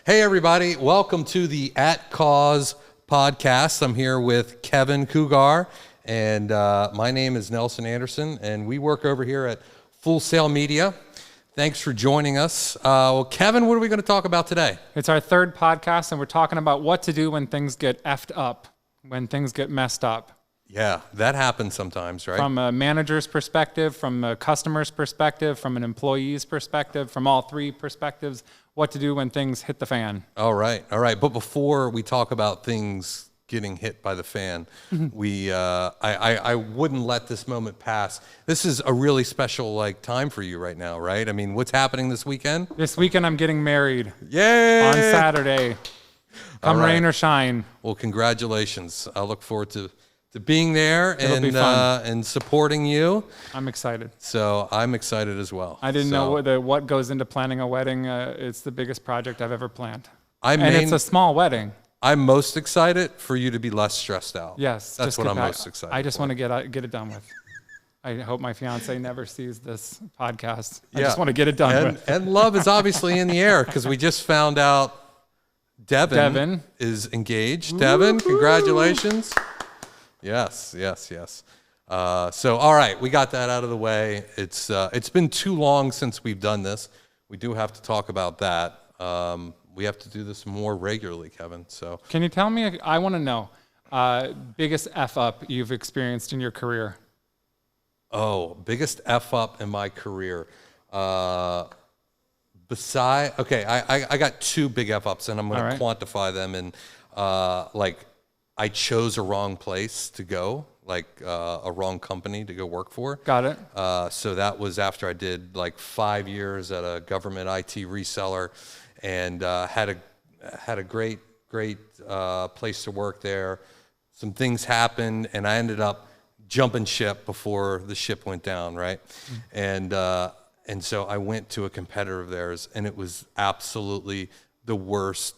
Hey, everybody. Welcome to the At Cause podcast. I'm here with Kevin Cougar, and my name is Nelson Anderson, and we work over here at Full Sail Media. Thanks for joining us. Well, Kevin, what are we going to talk about today? It's our third podcast, and we're talking about what to do when things get effed up, when things get messed up. Yeah, that happens sometimes, right? From a manager's perspective, from a customer's perspective, from an employee's perspective, from all three perspectives, what to do when things hit the fan. All right. But before we talk about things getting hit by the fan, I wouldn't let this moment pass. This is a really special time for you right now, right? I mean, what's happening this weekend? This weekend I'm getting married. Yay! On Saturday. Come rain or shine. Well, congratulations. I look forward to being there and supporting you. I'm excited. So I'm excited as well. I didn't know what goes into planning a wedding. It's the biggest project I've ever planned. And it's a small wedding. I'm most excited for you to be less stressed out. Yes. That's what I'm most excited I just for. want to get it done with. I hope my fiance never sees this podcast. I just want to get it done with. And love is obviously in the air because we just found out Devin is engaged. Devin, congratulations. Yes. So, all right, we got that out of the way. It's been too long since we've done this. We do have to talk about that. We have to do this more regularly, Kevin. So, can you tell me? I want to know biggest F up you've experienced in your career. Oh, biggest F up in my career. I got two big F ups, and I'm going to quantify them. And I chose a wrong place to go, a wrong company to go work for. Got it. So that was after I did 5 years at a government IT reseller, and had a great place to work there. Some things happened, and I ended up jumping ship before the ship went down, right? Mm. And so I went to a competitor of theirs, and it was absolutely the worst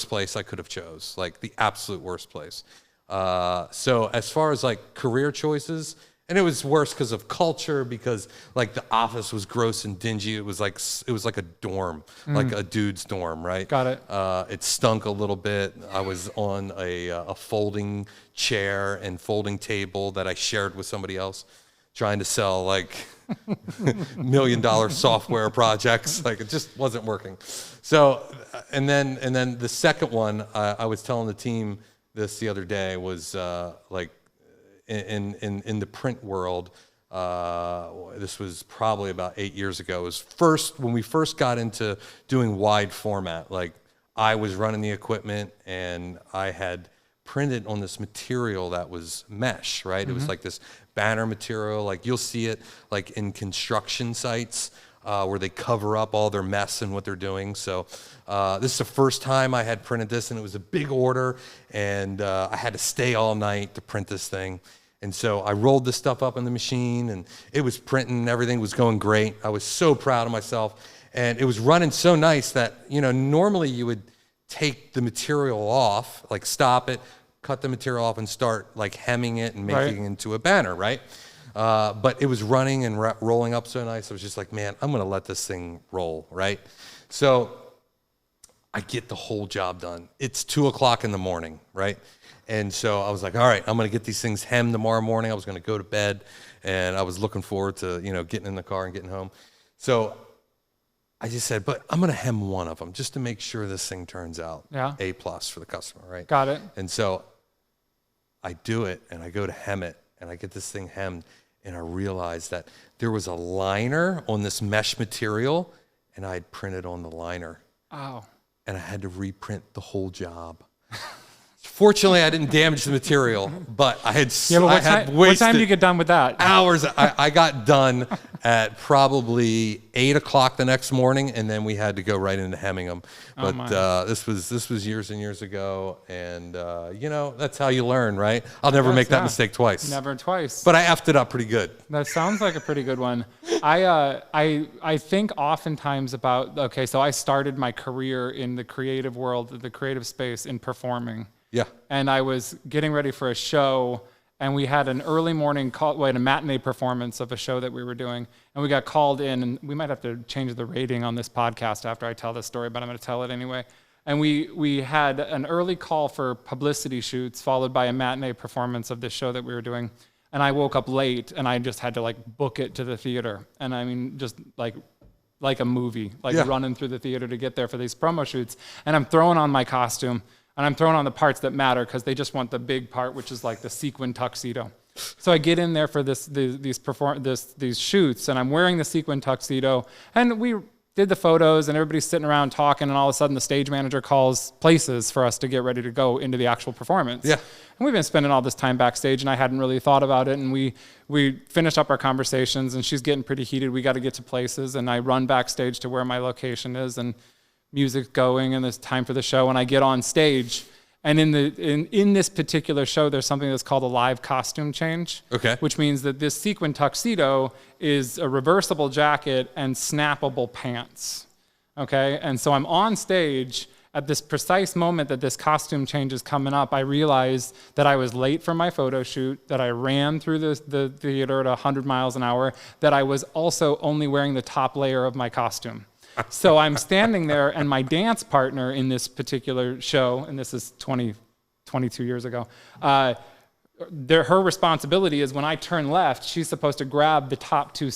place I could have chose, the absolute worst place. So as far as career choices, and it was worse because of culture, because the office was gross and dingy. It was like a dorm, like a dude's dorm, right? Got it. It stunk a little bit. I was on a folding chair and folding table that I shared with somebody else, trying to sell $1 million software projects. It just wasn't working. So, and then the second one, I was telling the team this the other day, was in the print world. This was probably about 8 years ago. It was when we first got into doing wide format. I was running the equipment, and I had printed on this material that was mesh, right? Mm-hmm. It was this banner material. You'll see it in construction sites where they cover up all their mess and what they're doing. So this is the first time I had printed this, and it was a big order, and I had to stay all night to print this thing. And so I rolled this stuff up in the machine, and it was printing. Everything was going great. I was so proud of myself, and it was running so nice that normally you would take the material off, stop it, cut the material off, and start hemming it and making it into a banner, right? But it was running and rolling up so nice. I was just man, I'm going to let this thing roll, right? So I get the whole job done. It's 2:00 in the morning, right? And so I was all right, I'm going to get these things hemmed tomorrow morning. I was going to go to bed, and I was looking forward to, getting in the car and getting home. So I just said, but I'm going to hem one of them just to make sure this thing turns out A+ for the customer, right? Got it. And so I do it, and I go to hem it, and I get this thing hemmed, and I realized that there was a liner on this mesh material, and I had printed on the liner. Oh. And I had to reprint the whole job. Fortunately, I didn't damage the material, but I had wasted. What time do you get done with that? Hours. I got done at probably 8:00 the next morning, and then we had to go right into hemming them. But this was years and years ago, and that's how you learn, right? I'll never make that mistake twice. Never twice. But I effed it up pretty good. That sounds like a pretty good one. I think oftentimes about so I started my career in the creative world, the creative space, in performing. Yeah. And I was getting ready for a show, and we had an early morning call, we had a matinee performance of a show that we were doing, and we got called in, and we might have to change the rating on this podcast after I tell this story, but I'm going to tell it anyway. And we had an early call for publicity shoots, followed by a matinee performance of this show that we were doing. And I woke up late, and I just had to like book it to the theater. And I mean, just like a movie, like running through the theater to get there for these promo shoots. And I'm throwing on my costume, and I'm throwing on the parts that matter because they just want the big part, which is like the sequin tuxedo. So I get in there for these shoots, and I'm wearing the sequin tuxedo, and we did the photos, and everybody's sitting around talking, and all of a sudden the stage manager calls places for us to get ready to go into the actual performance. Yeah. And we've been spending all this time backstage, and I hadn't really thought about it, and we finished up our conversations, and she's getting pretty heated. We got to get to places, and I run backstage to where my location is, and music's going, and it's time for the show, and I get on stage. And in this particular show, there's something that's called a live costume change. Okay. Which means that this sequin tuxedo is a reversible jacket and snappable pants. Okay. And so I'm on stage at this precise moment that this costume change is coming up. I realized that I was late for my photo shoot, that I ran through the theater at 100 miles an hour, that I was also only wearing the top layer of my costume. So I'm standing there, and my dance partner in this particular show, and this is 22 years ago, her responsibility is when I turn left, she's supposed to grab the top two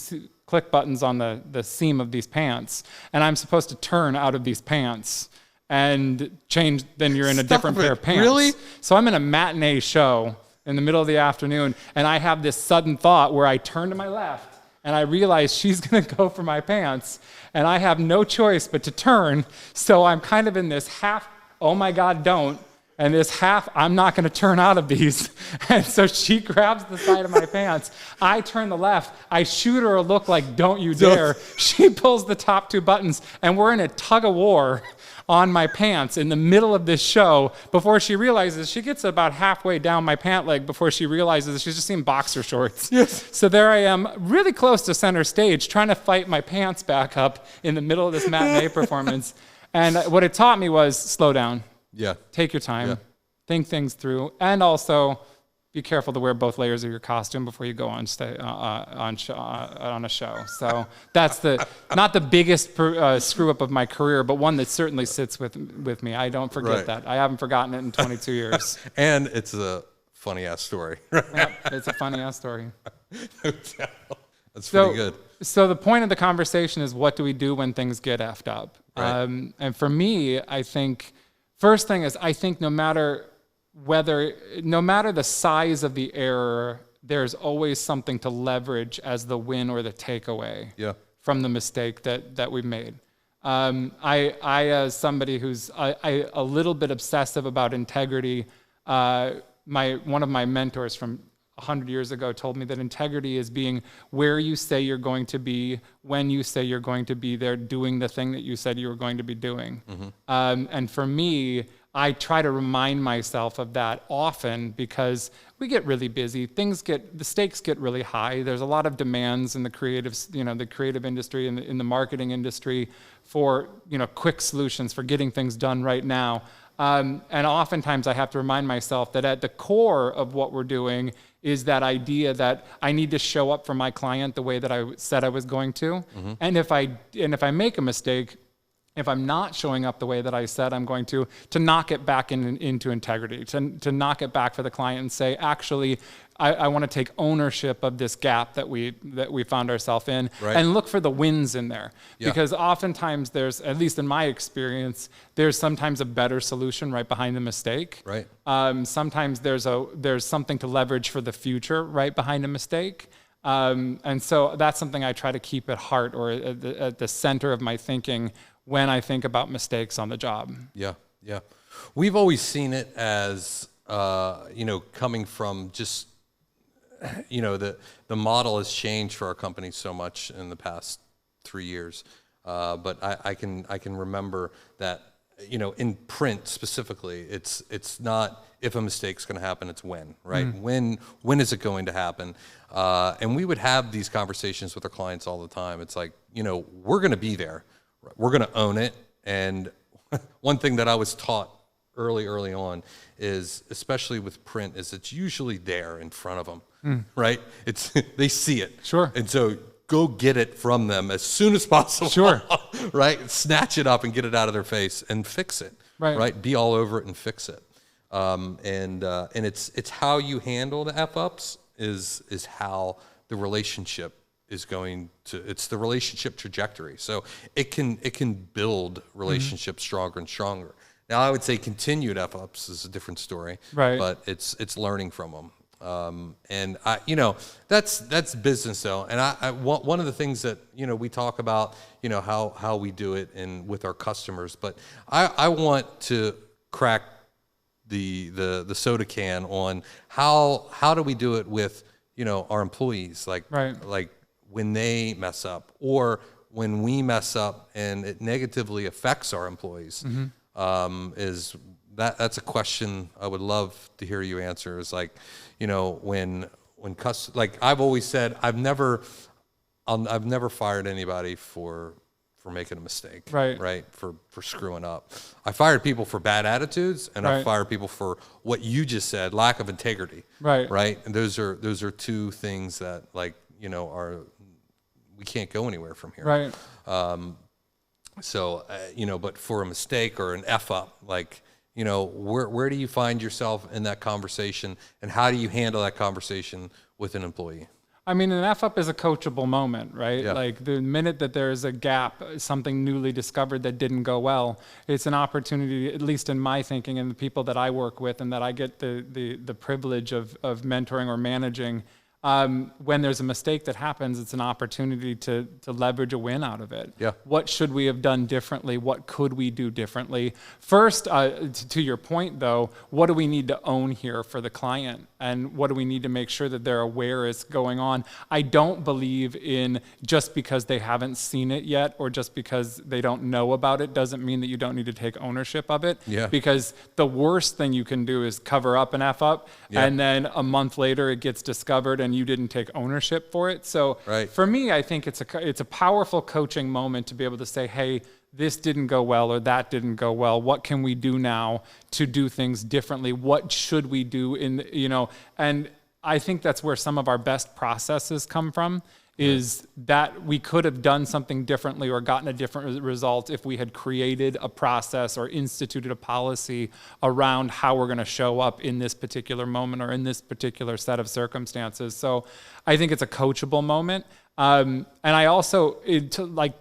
click buttons on the seam of these pants, and I'm supposed to turn out of these pants and change, then you're in a different pair of pants. Really? So I'm in a matinee show in the middle of the afternoon, and I have this sudden thought where I turn to my left, and I realize she's going to go for my pants, and I have no choice but to turn. So I'm kind of in this half, oh my God, don't, and this half, I'm not going to turn out of these. And so she grabs the side of my pants. I turn the left. I shoot her a look like, don't you dare. She pulls the top two buttons, and we're in a tug of war on my pants in the middle of this show before she realizes, she gets about halfway down my pant leg before she realizes she's just seen boxer shorts. Yes. So there I am, really close to center stage, trying to fight my pants back up in the middle of this matinee performance. And what it taught me was slow down. Yeah. Take your time. Yeah. Think things through. And also be careful to wear both layers of your costume before you go on a show. So that's not the biggest screw up of my career, but one that certainly sits with me. I don't forget that. I haven't forgotten it in 22 years. And it's a funny ass story. Yep, it's a funny ass story. No doubt. That's pretty good. So the point of the conversation is, what do we do when things get effed up? Right. And for me, I think first thing is, I think no matter the size of the error, there's always something to leverage as the win or the takeaway from the mistake that we've made. I as somebody who's a little bit obsessive about integrity, one of my mentors from 100 years ago told me that integrity is being where you say you're going to be, when you say you're going to be there, doing the thing that you said you were going to be doing. Mm-hmm. And for me, I try to remind myself of that often because we get really busy. The stakes get really high. There's a lot of demands in the creative industry and in the marketing industry for, quick solutions for getting things done right now. And oftentimes I have to remind myself that at the core of what we're doing is that idea that I need to show up for my client the way that I said I was going to. Mm-hmm. And if I make a mistake, if I'm not showing up the way that I said I'm going to knock it back into integrity, to knock it back for the client and say, actually, I want to take ownership of this gap that we found ourselves in, and look for the wins in there. Yeah. Because oftentimes there's, at least in my experience, there's sometimes a better solution right behind the mistake. Right. Sometimes there's something to leverage for the future right behind a mistake. And so that's something I try to keep at heart or at the center of my thinking when I think about mistakes on the job. Yeah, yeah. We've always seen it as, coming from just, the model has changed for our company so much in the past 3 years. But I can remember that, in print specifically, it's not if a mistake's going to happen, it's when, right? Mm. When is it going to happen? And we would have these conversations with our clients all the time. It's like, we're going to be there. We're going to own it. And one thing that I was taught early on is, especially with print, is it's usually there in front of them, right? It's they see it. Sure. And so go get it from them as soon as possible. Sure. Right? Snatch it up and get it out of their face and fix it. Right. Be all over it and fix it. And it's how you handle the F-ups is how the relationship is going to, it's the relationship trajectory. So it can build relationships stronger and stronger. Now I would say continued F-ups is a different story, Right. but it's learning from them. And I, that's business though. And I one of the things that, we talk about, how we do it and with our customers, but I want to crack the soda can on how do we do it with, our employees, like when they mess up or when we mess up and it negatively affects our employees. Is that's a question I would love to hear you answer, is like, when like I've always said, I've never fired anybody for making a mistake, right? For screwing up. I fired people for bad attitudes, and I fired people for what you just said, lack of integrity, right? And those are two things that, like, we can't go anywhere from here, Right. So, but for a mistake or an F up, like, where do you find yourself in that conversation, and how do you handle that conversation with an employee? I mean, an F-up is a coachable moment, right? Yeah. Like the minute that there's a gap, something newly discovered that didn't go well, it's an opportunity, at least in my thinking and the people that I work with and that I get the privilege of mentoring or managing. When there's a mistake that happens, it's an opportunity to leverage a win out of it. Yeah. What should we have done differently? What could we do differently? First, to your point though, what do we need to own here for the client? And what do we need to make sure that they're aware is going on? I don't believe in just because they haven't seen it yet or just because they don't know about it doesn't mean that you don't need to take ownership of it. Yeah. Because the worst thing you can do is cover up an F up, and then a month later it gets discovered and you didn't take ownership for it. So for me, I think it's a powerful coaching moment to be able to say, hey, this didn't go well or that didn't go well. What can we do now to do things differently? What should we do and I think that's where some of our best processes come from, is that we could have done something differently or gotten a different result if we had created a process or instituted a policy around how we're going to show up in this particular moment or in this particular set of circumstances. So I think it's a coachable moment. And I also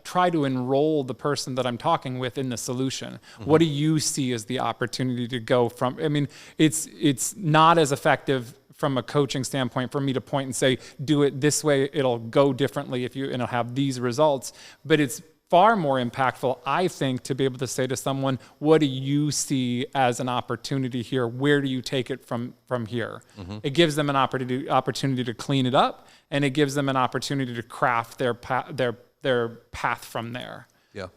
try to enroll the person that I'm talking with in the solution. What do you see as the opportunity to go from? I mean, it's not as effective from a coaching standpoint for me to point and say, do it this way, it'll go differently and it'll have these results. But it's far more impactful, I think, to be able to say to someone, what do you see as an opportunity here? Where do you take it from here? It gives them an opportunity to clean it up, and it gives them an opportunity to craft their path from there. Yeah.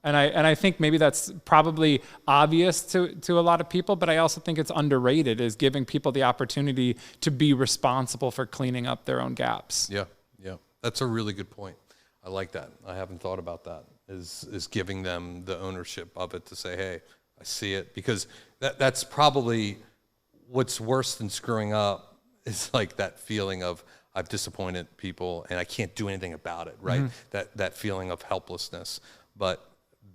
And I think maybe that's probably obvious to a lot of people, but I also think it's underrated, is giving people the opportunity to be responsible for cleaning up their own gaps. Yeah. That's a really good point. I like that. I haven't thought about that, is giving them the ownership of it to say, hey, I see it. Because that's probably what's worse than screwing up, is like that feeling of I've disappointed people and I can't do anything about it, right? That feeling of helplessness. But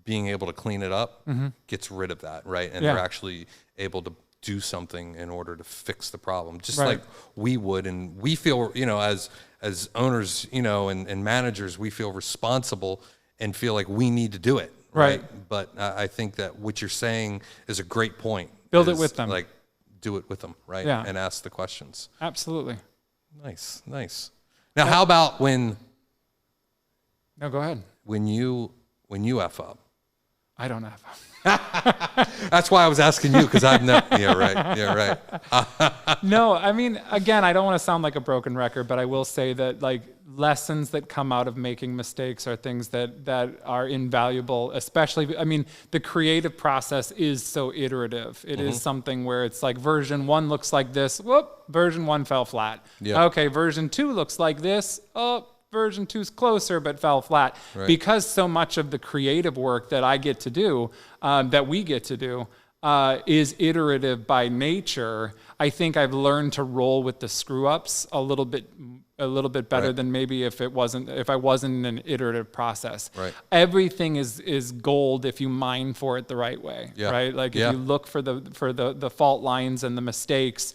being able to clean it up gets rid of that, right? And they're actually able to do something in order to fix the problem, just like we would. And we feel, as owners, and managers, we feel responsible and feel like we need to do it, right? But I think that what you're saying is a great point. Build it with them. Like, do it with them, right? Yeah. And ask the questions. Absolutely. Nice. Now, how about when... No, go ahead. When you F up? I don't have. That's why I was asking you, because I've never. Yeah, right. No, I mean, again, I don't want to sound like a broken record, but I will say that, like, lessons that come out of making mistakes are things that are invaluable. Especially, I mean, the creative process is so iterative. It is something where it's like version 1 looks like this. Whoop, version 1 fell flat. Yeah. Okay, version 2 looks like this. Oh, version 2's closer but fell flat. Because so much of the creative work that I get to do, that we get to do, is iterative by nature, I think I've learned to roll with the screw ups a little bit better Right. than maybe if I wasn't in an iterative process. Right. Everything is gold if you mine for it the right way. Yeah. Right. Like if Yeah. you look for the fault lines and the mistakes,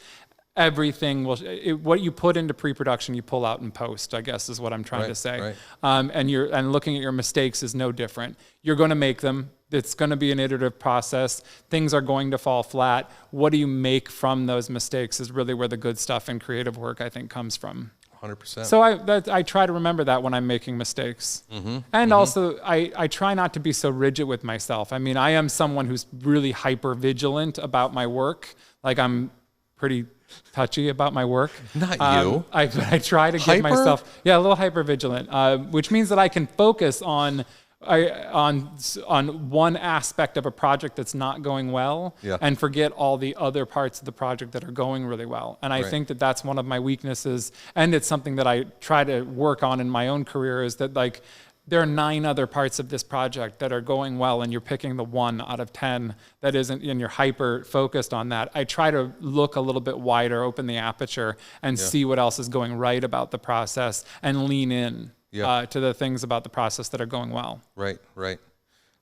everything what you put into pre-production, you pull out in post, I guess is what I'm trying to say. Right. And looking at your mistakes is no different. You're going to make them. It's going to be an iterative process. Things are going to fall flat. What do you make from those mistakes is really where the good stuff in creative work, I think, comes from. 100%. So I try to remember that when I'm making mistakes. And also, I try not to be so rigid with myself. I mean, I am someone who's really hyper vigilant about my work. Like I'm pretty touchy about my work. Not you. I try to give Hyper? myself, a little hyper vigilant, which means that I can focus on one aspect of a project that's not going well and forget all the other parts of the project that are going really well. And I think that that's one of my weaknesses. And it's something that I try to work on in my own career, is that like, there are 9 other parts of this project that are going well, and you're picking the 1 out of 10 that isn't, and you're hyper focused on that. I try to look a little bit wider, open the aperture, and see what else is going right about the process, and lean in to the things about the process that are going well. Right.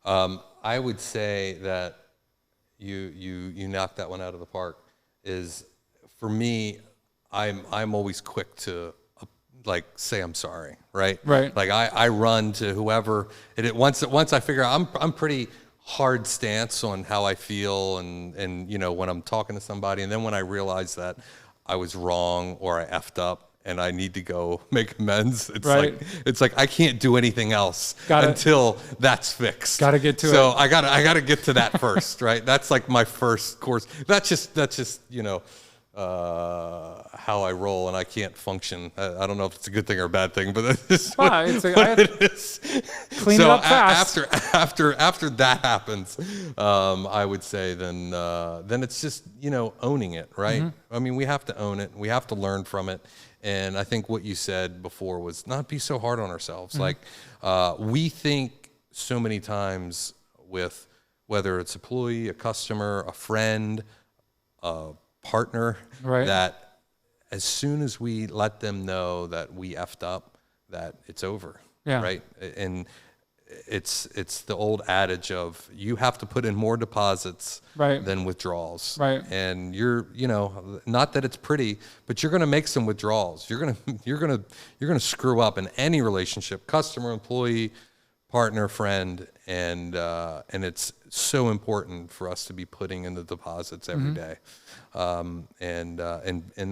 I would say that you knocked that one out of the park. Is for me, I'm always quick to like say I'm sorry, right? Like I run to whoever once I figure out I'm pretty hard stance on how I feel and when I'm talking to somebody, and then when I realize that I was wrong or I effed up and I need to go make amends, it's like I can't do anything else until that's fixed. Got to get to it. So I gotta get to that first, right? That's like my first course. That's just how I roll, and I can't function. I don't know if it's a good thing or a bad thing, but that's just what it is. Clean it up fast. After that happens, I would say then it's just owning it, right? I mean, we have to own it. We have to learn from it. And I think what you said before was not be so hard on ourselves. Like we think so many times with whether it's an employee, a customer, a friend, a partner, that as soon as we let them know that we effed up, that it's over, right? And it's the old adage of you have to put in more deposits than withdrawals, and you're not that it's pretty, but you're going to make some withdrawals. You're going to screw up in any relationship, customer, employee, partner, friend, and it's so important for us to be putting in the deposits every day. And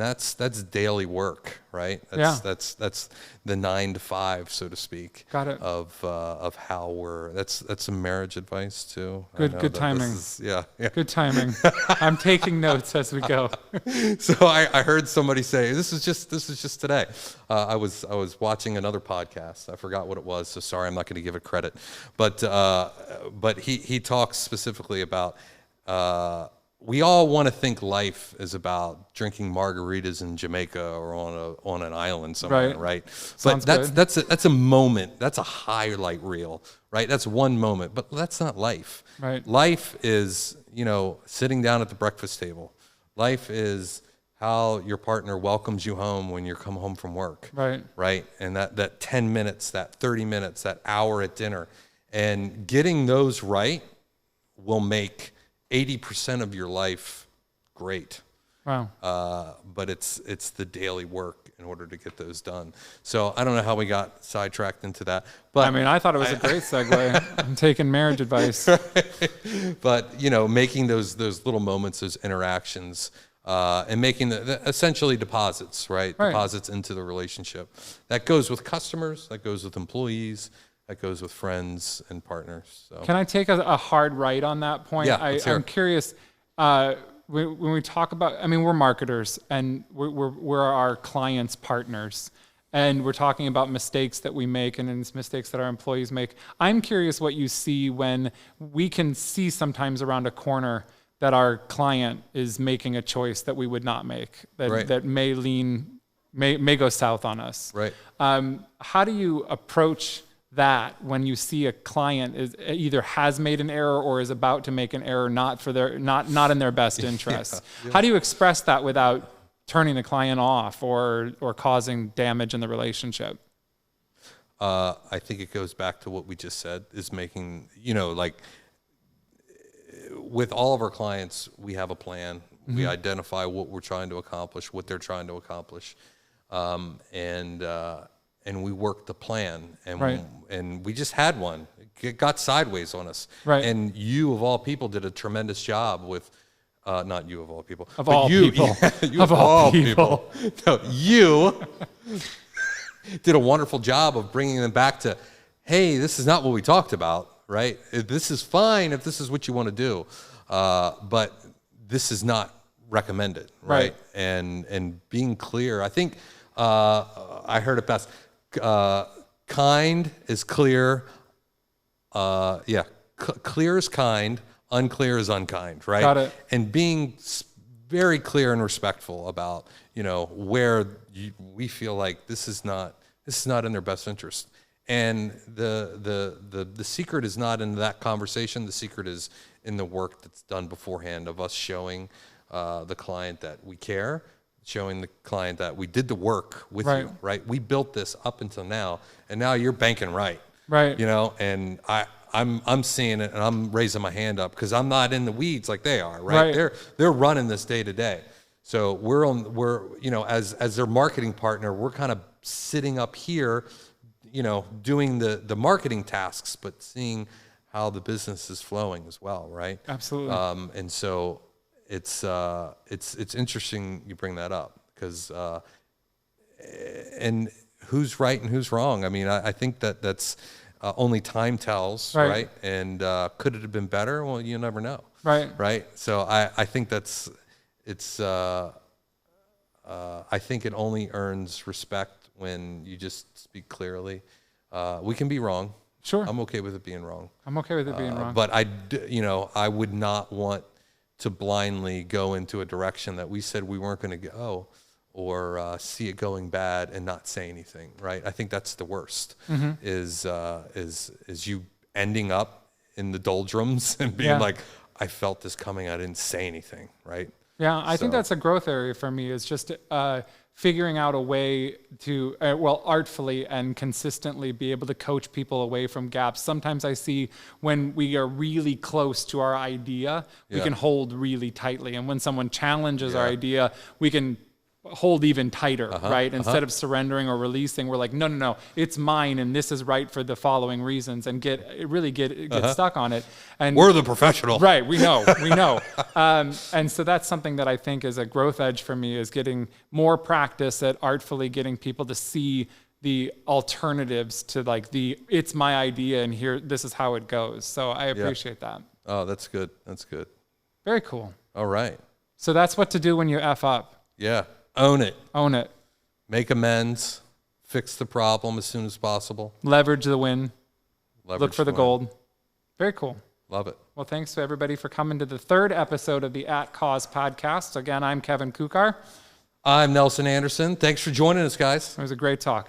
that's daily work, right? That's the 9 to 5, so to speak. Got it. Of how that's some marriage advice too. Good timing. Yeah. Good timing. I'm taking notes as we go. So I heard somebody say this is just today. I was watching another podcast. I forgot what it was, so sorry, I'm not going to give it credit. But he talks specifically about. We all want to think life is about drinking margaritas in Jamaica or on an island somewhere, right? But that's a moment. That's a highlight reel, right? That's one moment, but that's not life. Right. Life is sitting down at the breakfast table. Life is how your partner welcomes you home when you come home from work. Right. And that 10 minutes, that 30 minutes, that hour at dinner, and getting those right will make 80% of your life great. Wow. But it's the daily work in order to get those done. So I don't know how we got sidetracked into that. But I mean, I thought it was a great segue. I'm taking marriage advice. But making those little moments, those interactions, and making the essentially deposits, right? Deposits into the relationship. That goes with customers. That goes with employees. That goes with friends and partners. So. Can I take a hard right on that point? Yeah, I'm curious. When we talk about, I mean, we're marketers and we're our clients' partners, and we're talking about mistakes that we make and mistakes that our employees make. I'm curious what you see when we can see sometimes around a corner that our client is making a choice that we would not make, that may go south on us. Right. How do you approach that when you see a client is either has made an error or is about to make an error, not in their best interest. How do you express that without turning the client off or causing damage in the relationship? I think it goes back to what we just said, is making, like with all of our clients, we have a plan. We identify what we're trying to accomplish, what they're trying to accomplish. And we work the plan, and we just had one. It got sideways on us. Right. And you, of all people, did a tremendous job with, not you of all people. Of all people. You of all people. No, you did a wonderful job of bringing them back to, hey, this is not what we talked about, right? This is fine if this is what you want to do, but this is not recommended, right? And being clear. I think I heard it best. Kind is clear. Clear is kind. Unclear is unkind, right? Got it. And being very clear and respectful about, where we feel like this is not in their best interest. And the secret is not in that conversation. The secret is in the work that's done beforehand of us showing the client that we care, showing the client that we did the work with you, right? We built this up until now, and now you're banking right. And I'm seeing it, and I'm raising my hand up because I'm not in the weeds like they are, right? They're running this day to day. So we're as their marketing partner, we're kind of sitting up here, doing the marketing tasks, but seeing how the business is flowing as well, right? Absolutely. And so it's interesting you bring that up because and who's right and who's wrong. I mean, I think that's only time tells, right? And could it have been better? Well, you never know, right? So I think I think it only earns respect when you just speak clearly. We can be wrong. Sure. I'm okay with it being wrong. I'm okay with it being wrong. But I would not want to blindly go into a direction that we said we weren't going to go, or see it going bad and not say anything, right? I think that's the worst. Is you ending up in the doldrums and being like, I felt this coming, I didn't say anything, right? Yeah, I think that's a growth area for me, is just figuring out a way to, artfully and consistently be able to coach people away from gaps. Sometimes I see when we are really close to our idea, we can hold really tightly. And when someone challenges our idea, we can hold even tighter, right? Instead of surrendering or releasing, we're like, no, it's mine, and this is right for the following reasons, and get stuck on it. And we're the professional, right? We know. And so that's something that I think is a growth edge for me, is getting more practice at artfully getting people to see the alternatives to it's my idea, and here, this is how it goes. So I appreciate that. Oh, that's good. That's good. Very cool. All right. So that's what to do when you F up. Yeah. Own it. Own it. Make amends. Fix the problem as soon as possible. Leverage the win. Look for the gold. Very cool. Love it. Well, thanks to everybody for coming to the third episode of the At Cause podcast. Again, I'm Kevin Kukar. I'm Nelson Anderson. Thanks for joining us, guys. It was a great talk.